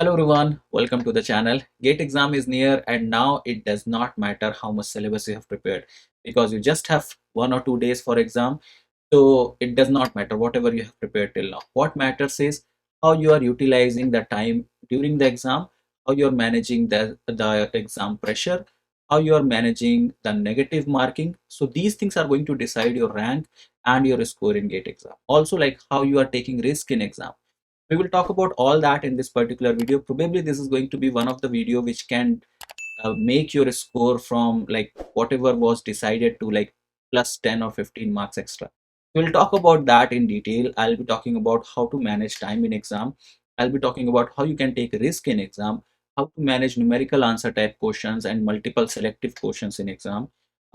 Hello everyone, welcome to the channel. GATE exam is near and now it does not matter how much syllabus you have prepared because you just have 1 or 2 days for exam. So it does not matter whatever you have prepared till now. What matters is how you are utilizing the time during the exam, how you are managing the exam pressure, how you are managing the negative marking. So these things are going to decide your rank and your score in GATE exam. Also like how you are taking risk in exam. We will talk about all that in this particular video. Probably this is going to be one of the video which can make your score from like whatever was decided to like plus 10 or 15 marks extra. We'll talk about that in detail. I'll be talking about how to manage time in exam. I'll be talking about how you can take risk in exam, how to manage numerical answer type questions and multiple selective questions in exam.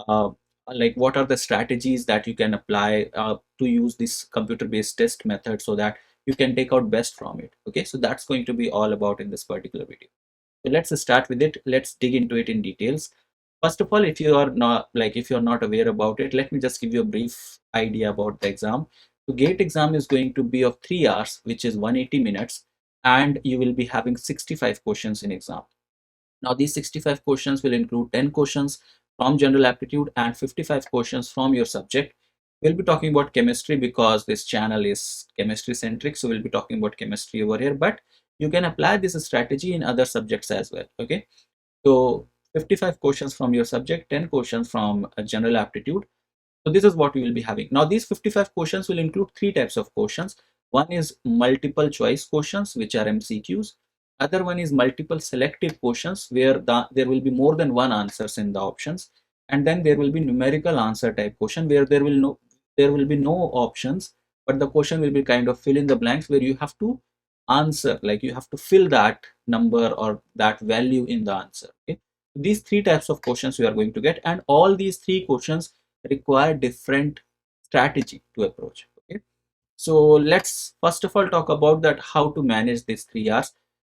Uh, like what are the strategies that you can apply to use this computer based test method so that you can take out best from it. Okay, so that's going to be all about in this particular video. So let's start with it. Let's dig into it in details. First of all, if you're not aware about it, let me just give you a brief idea about the exam. The GATE exam is going to be of 3 hours, which is 180 minutes, and you will be having 65 questions in exam. Now these 65 questions will include 10 questions from general aptitude and 55 questions from your subject. We'll be talking about chemistry because this channel is chemistry centric. So we'll be talking about chemistry over here, but you can apply this strategy in other subjects as well. Okay. So 55 questions from your subject, 10 questions from general aptitude. So this is what we will be having. Now these 55 questions will include three types of questions. One is multiple choice questions, which are MCQs. Other one is multiple selective questions where there will be more than one answers in the options. And then there will be numerical answer type question where there will be no options, but the question will be kind of fill in the blanks where you have to answer, like you have to fill that number or that value in the answer. Okay. These three types of questions we are going to get, and all these three questions require different strategy to approach. Okay, so let's first of all talk about that how to manage these 3 hours.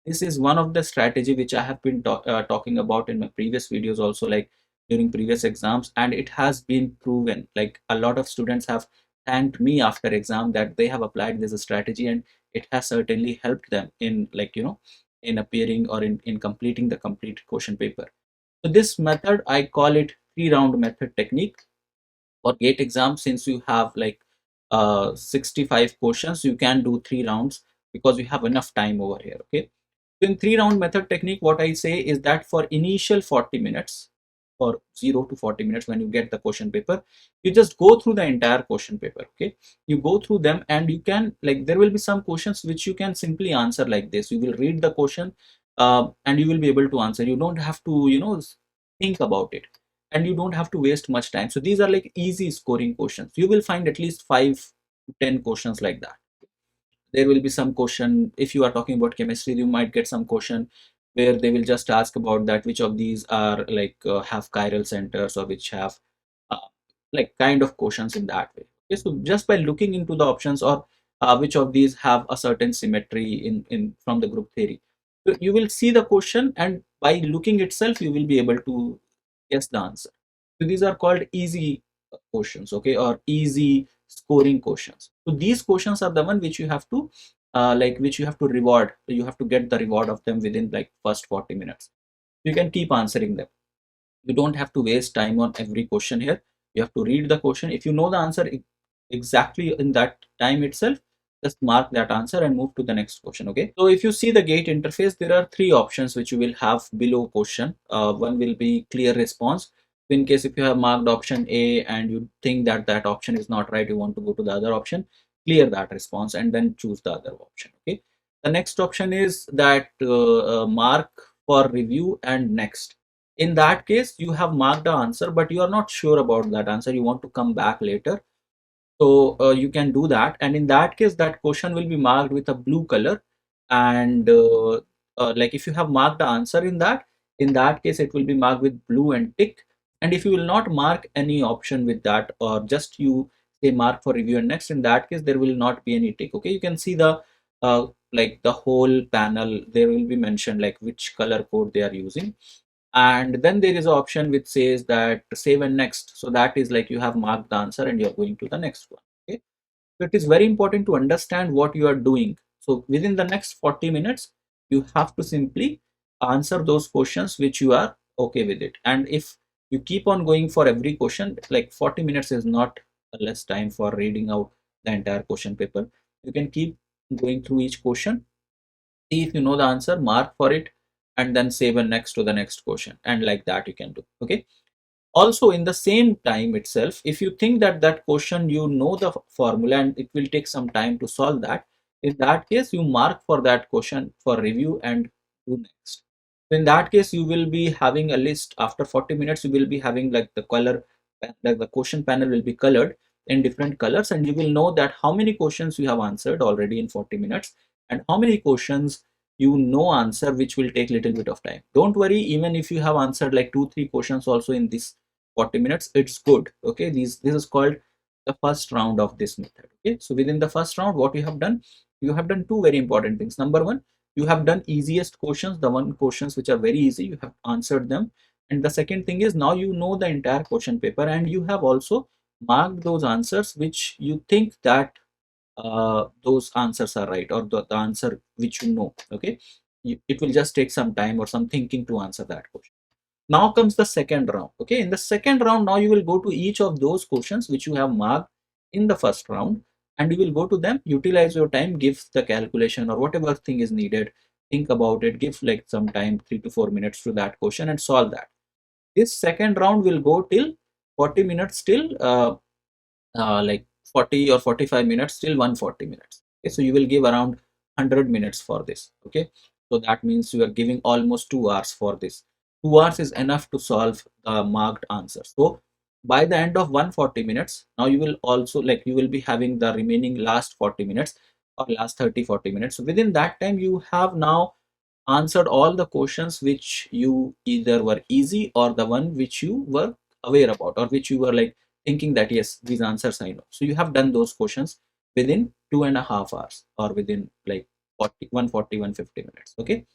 This is one of the strategy which I have been talking about in my previous videos also, like during previous exams, and it has been proven. Like a lot of students have thanked me after exam that they have applied this strategy and it has certainly helped them in in appearing or in completing the complete question paper. So this method I call it 3 round method technique for GATE exam. Since you have like 65 questions, you can do 3 rounds because you have enough time over here. Okay, so in 3 round method technique, what I say is that for initial 40 minutes, for 0 to 40 minutes, when you get the question paper, you just go through the entire question paper. Okay, you go through them and you can, like, there will be some questions which you can simply answer like this. You will read the question and you will be able to answer. You don't have to think about it, and you don't have to waste much time. So these are like easy scoring questions. You will find at least 5 to 10 questions like that. There will be some question, if you are talking about chemistry, you might get some question where they will just ask about that which of these are like have chiral centers, or which have uh, like kind of questions in that way. Okay, so just by looking into the options, or which of these have a certain symmetry in from the group theory, so you will see the question, and by looking itself you will be able to guess the answer. So these are called easy questions, okay, or easy scoring questions. So these questions are the one which you have to which you have to reward. You have to get the reward of them within like first 40 minutes. You can keep answering them. You don't have to waste time on every question here. You have to read the question. If you know the answer exactly in that time itself, just mark that answer and move to the next question. Okay, so if you see the GATE interface, there are three options which you will have below question. One will be clear response. In case if you have marked option A and you think that that option is not right, you want to go to the other option, clear that response and then choose the other option. Okay, the next option is that mark for review and next. In that case, you have marked the answer but you are not sure about that answer, you want to come back later. So you can do that, and in that case that question will be marked with a blue color. And like if you have marked the answer in that case it will be marked with blue and tick. And if you will not mark any option with that, or just you say mark for review and next, in that case there will not be any tick. Okay, you can see the like the whole panel, there will be mentioned like which color code they are using. And then there is an option which says that save and next. So that is like you have marked the answer and you're going to the next one. Okay, so it is very important to understand what you are doing. So within the next 40 minutes You have to simply answer those questions which you are okay with it. And if you keep on going for every question, like 40 minutes is not a less time for reading out the entire question paper. You can keep going through each question, see if you know the answer, mark for it, and then save a next to the next question, and like that you can do. Okay. Also, in the same time itself, if you think that that question you know the formula and it will take some time to solve that, in that case you mark for that question for review and do next. So in that case, you will be having a list. After 40 minutes you will be having like the color, like the question panel will be colored in different colors, and you will know that how many questions you have answered already in 40 minutes and how many questions you know answer which will take little bit of time. Don't worry, even if you have answered like 2 3 questions also in this 40 minutes, it's good. Okay, this is called the first round of this method. Okay, so within the first round, what you have done two very important things. Number one, you have done easiest questions, the one questions which are very easy, you have answered them. And the second thing is, now you know the entire question paper and you have also marked those answers which you think that those answers are right, or the answer which you know. Okay, it will just take some time or some thinking to answer that question. Now comes the second round. Okay, in the second round, now you will go to each of those questions which you have marked in the first round, and you will go to them, utilize your time, give the calculation or whatever thing is needed, think about it, give like some time, 3 to 4 minutes to that question and solve that. This second round will go till 40 minutes till like 40 or 45 minutes till 140 minutes. Okay, so you will give around 100 minutes for this. Okay, so that means you are giving almost 2 hours for this. 2 hours is enough to solve the marked answer. So by the end of 140 minutes, now you will also like you will be having the remaining last 40 minutes or last 30 40 minutes. So within that time, you have now answered all the questions which you either were easy or the one which you were aware about, or which you were like thinking that yes, these answers I know. So you have done those questions within 2.5 hours or within like 40 140 150 minutes. Okay,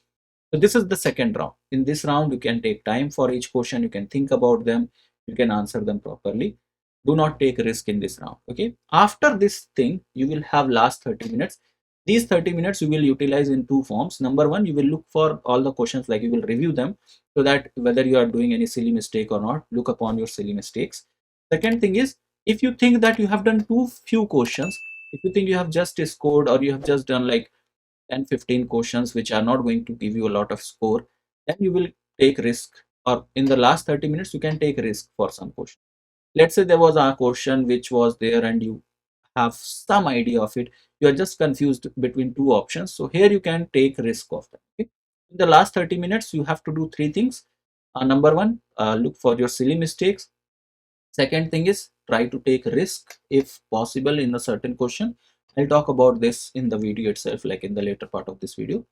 so this is the second round. In this round, you can take time for each question, you can think about them, you can answer them properly. Do not take risk in this round. Okay, after this thing, you will have last 30 minutes. These 30 minutes you will utilize in two forms. Number one, you will look for all the questions, like you will review them, so that whether you are doing any silly mistake or not, look upon your silly mistakes. Second thing is, if you think that you have done too few questions, if you think you have just scored or you have just done like 10 15 questions which are not going to give you a lot of score, then you will take risk, or in the last 30 minutes you can take risk for some question. Let's say there was a question which was there and you have some idea of it, you are just confused between two options, so here you can take risk of that. Okay? In the last 30 minutes you have to do three things. Number one, look for your silly mistakes. Second thing is, try to take risk if possible in a certain question. I'll talk about this in the video itself, like in the later part of this video.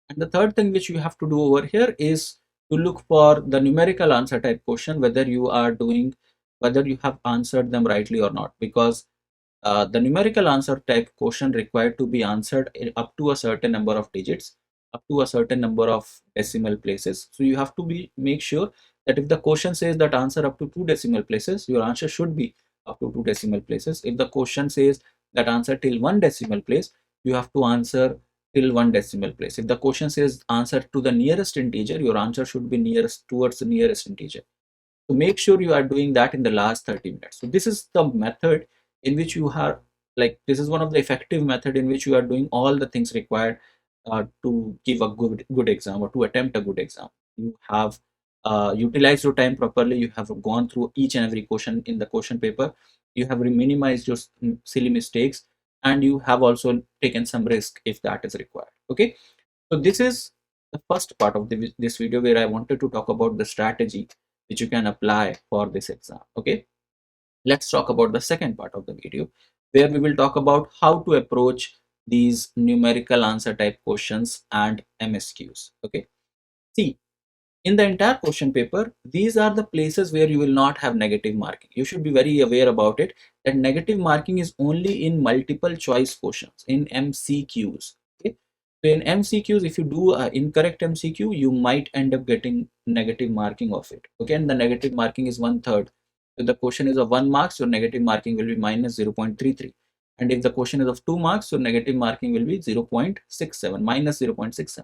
And the third thing which you have to do over here is to look for the numerical answer type question, whether you are doing, whether you have answered them rightly or not, because the numerical answer type question required to be answered up to a certain number of digits, up to a certain number of decimal places. So you have to be make sure that if the question says that answer up to 2 decimal places, your answer should be up to 2 decimal places. If the question says that answer till 1 decimal place, you have to answer till 1 decimal place. If the question says answer to the nearest integer, your answer should be nearest towards the nearest integer. So make sure you are doing that in the last 30 minutes. So this is the method in which you are, like, this is one of the effective method in which you are doing all the things required to give a good exam, or to attempt a good exam. You have utilized your time properly, you have gone through each and every question in the question paper, you have minimized your silly mistakes, and you have also taken some risk if that is required. Okay, so this is the first part of this video, where I wanted to talk about the strategy which you can apply for this exam. Okay, let's talk about the second part of the video, where we will talk about how to approach these numerical answer type questions and MSQs. Okay, see, in the entire question paper, these are the places where you will not have negative marking. You should be very aware about it, that negative marking is only in multiple choice questions, in MCQs. Okay? So in MCQs, if you do an incorrect MCQ, you might end up getting negative marking of it. Okay, and the negative marking is 1/3. If the question is of 1 marks, your negative marking will be minus 0.33. And if the question is of 2 marks, your negative marking will be 0.67, minus 0.67.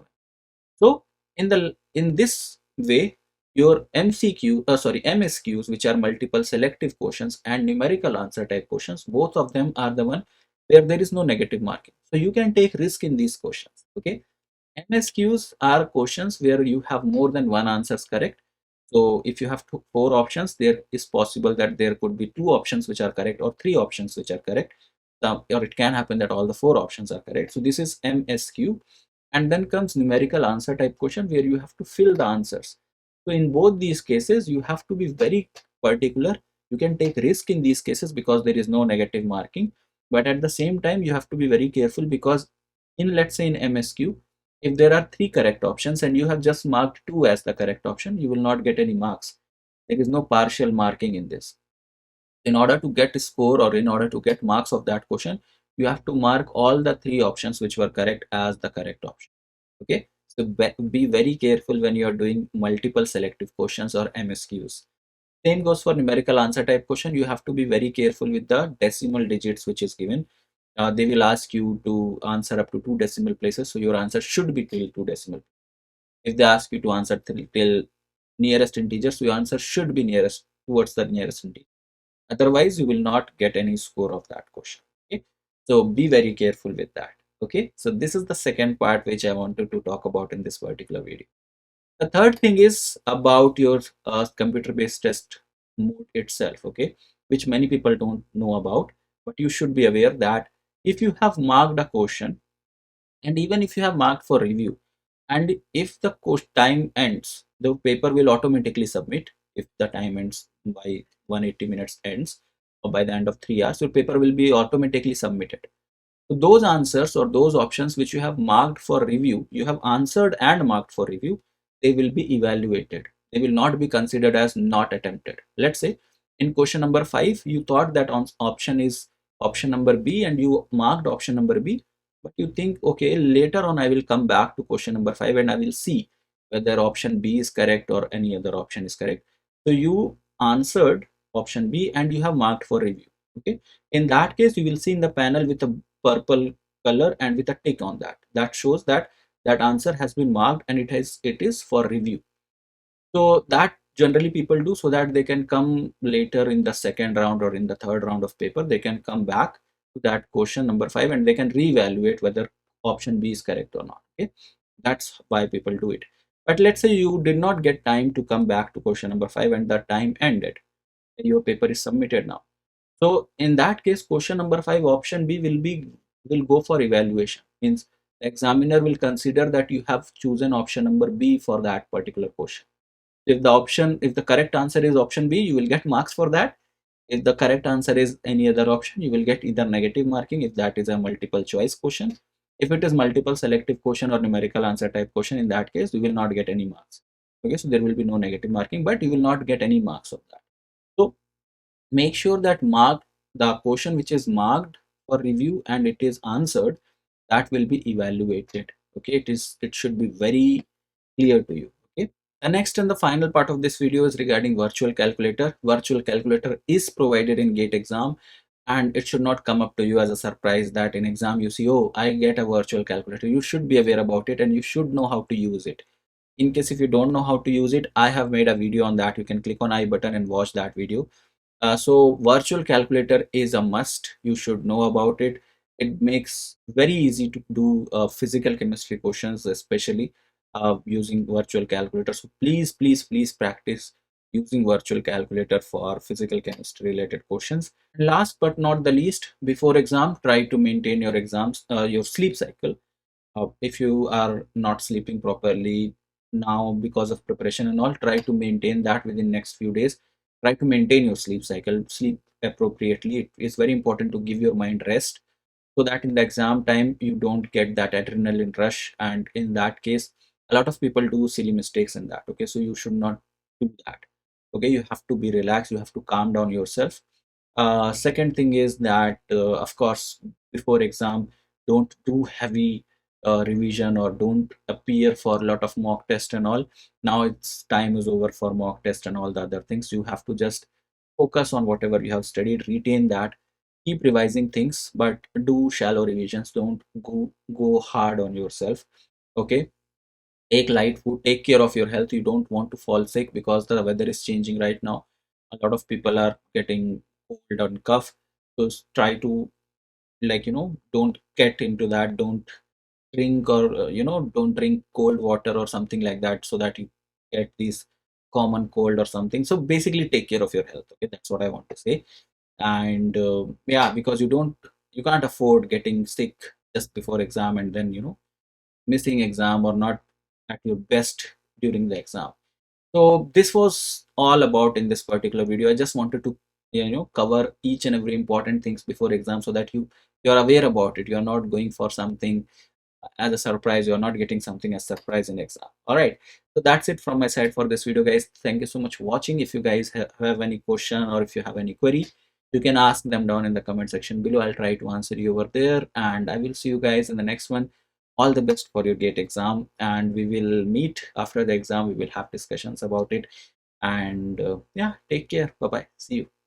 So in this way, your MSQs, which are multiple selective questions, and numerical answer type questions, both of them are the one where there is no negative marking. So you can take risk in these questions. Okay. MSQs are questions where you have more than one answers correct. So if you have four options, there is possible that there could be two options which are correct or three options which are correct. Or it can happen that all the four options are correct. So this is MSQ. And then comes numerical answer type question where you have to fill the answers. So in both these cases, you have to be very particular. You can take risk in these cases because there is no negative marking. But at the same time, you have to be very careful because in, let's say, in MSQ, if there are three correct options and you have just marked two as the correct option, you will not get any marks. There is no partial marking in this. In order to get a score or in order to get marks of that question, you have to mark all the three options which were correct as the correct option. Okay, so be very careful when you are doing multiple selective questions or MSQs. Same goes for numerical answer type question. You have to be very careful with the decimal digits which is given. They will ask you to answer up to two decimal places, so your answer should be till two decimal. If they ask you to answer till nearest integer, so your answer should be nearest towards the nearest integer. Otherwise, you will not get any score of that question. Okay, so be very careful with that. Okay, so this is the second part which I wanted to talk about in this particular video. The third thing is about your computer-based test mode itself, okay, which many people don't know about, but you should be aware that if you have marked a question, and even if you have marked for review, and if the course time ends, the paper will automatically submit. If the time ends by 180 minutes ends, or by the end of 3 hours, your paper will be automatically submitted. So those answers or those options which you have marked for review, you have answered and marked for review, they will be evaluated. They will not be considered as not attempted. Let's say in question number 5, you thought that option is option number B and you marked option number B, but you think, okay, later on I will come back to question number 5 and I will see whether option B is correct or any other option is correct. So you answered option B and you have marked for review. Okay. In that case, you will see in the panel with a purple color and with a tick on that. That shows that that answer has been marked and it is for review. So that generally people do so that they can come later in the second round or in the third round of paper, they can come back to that question number 5 and they can reevaluate whether option B is correct or not. Okay, that's why people do it. But let's say you did not get time to come back to question number 5 and the time ended. Your paper is submitted now. So in that case, question number 5, option B will go for evaluation. Means the examiner will consider that you have chosen option number B for that particular question. If the correct answer is option B, you will get marks for that. If the correct answer is any other option, you will get either negative marking if that is a multiple choice question. If it is multiple selective question or numerical answer type question, in that case, you will not get any marks. Okay, so there will be no negative marking, but you will not get any marks of that. So make sure that the question which is marked for review and it is answered, that will be evaluated. Okay, it should be very clear to you. Okay, the next and the final part of this video is regarding virtual calculator. Virtual calculator is provided in GATE exam, and it should not come up to you as a surprise that in exam you see, oh, I get a virtual calculator. You should be aware about it and you should know how to use it. In case if you don't know how to use it, I have made a video on that. You can click on I button and watch that video. So virtual calculator is a must. You should know about it. It makes very easy to do physical chemistry questions, especially using virtual calculator. So please practice using virtual calculator for physical chemistry related questions. And last but not the least, before exam, try to maintain your sleep cycle. If you are not sleeping properly now because of preparation and all, try to maintain that within next few days. Try to maintain your sleep cycle, sleep appropriately. It is very important to give your mind rest so that in the exam time you don't get that adrenaline rush, and in that case a lot of people do silly mistakes in that. Okay, so you should not do that. Okay, you have to be relaxed, you have to calm down yourself. Second thing is that of course before exam, don't do heavy revision or don't appear for a lot of mock test and all. Now it's time is over for mock test and all the other things. You have to just focus on whatever you have studied, retain that, keep revising things, but do shallow revisions. Don't go hard on yourself. Okay, Take light food, take care of your health. You don't want to fall sick because the weather is changing right now. A lot of people are getting cold and cough. So try to, like, don't get into that. Don't drink, or don't drink cold water or something like that, so that you get this common cold or something. So basically take care of your health. Okay, that's what I want to say. And yeah, because you can't afford getting sick just before exam, and then missing exam or not at your best during the exam. So this was all about in this particular video. I just wanted to cover each and every important things before exam, so that you're aware about it. You're not going for something as a surprise. You're not getting something as surprise in exam. All right, so that's it from my side for this video, guys. Thank you so much for watching. If you guys have any question, or if you have any query, you can ask them down in the comment section below. I'll try to answer you over there, and I will see you guys in the next one. All the best for your gate exam, and we will meet after the exam. We will have discussions about it. And yeah, take care. Bye bye, see you.